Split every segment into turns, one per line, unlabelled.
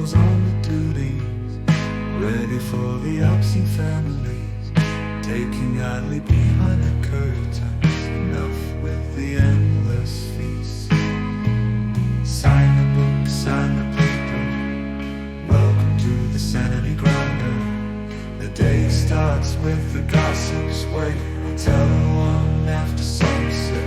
heroes on the duties, ready for the obscene families, taking idly behind the curtains. Enough with the endless feast. Sign the book, sign the paper. Welcome to the Sanity Grinder. The day starts with the gossip's way. I'll tell one after sunset.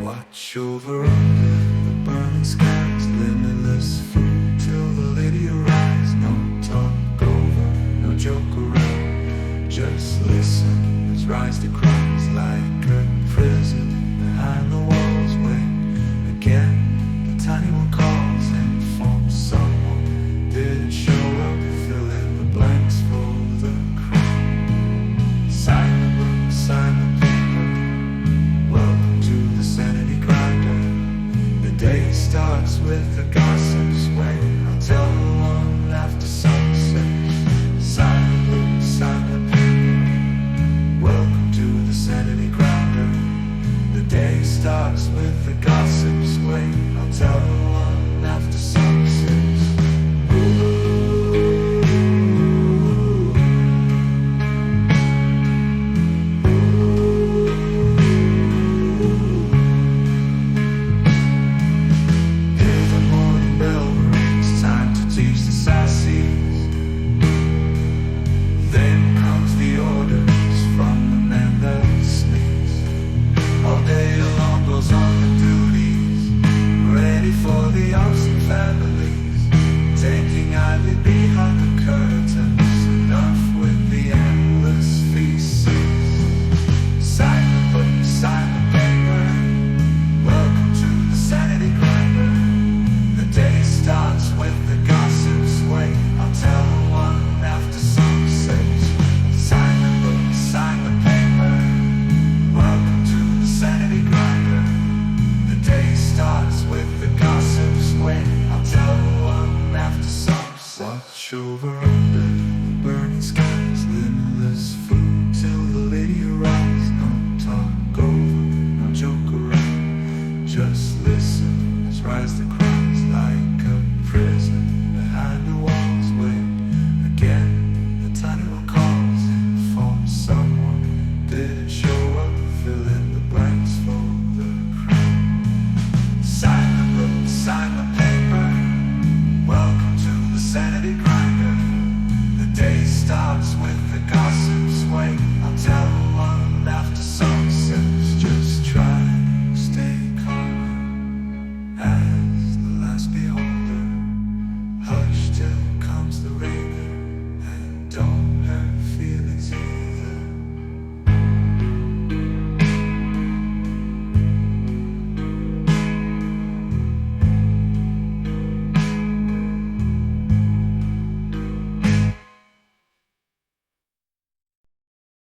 Watch over under the burning skies, limitless food till the lady arrives. No talk over, no joke around, just listen as rise to cries like a prison behind the walls. When again the tiny one calls and informs someone didn't show up, fill in the blanks for the crowd. Sign the book, sign the paper. Welcome to the Sanity Grinder. The day starts with the gossip's way. I'll tell the one after sunset. Sign the book, sign the paper. Welcome to the Sanity Grinder. The day starts with the gossip's way. I'll tell the one after sunset.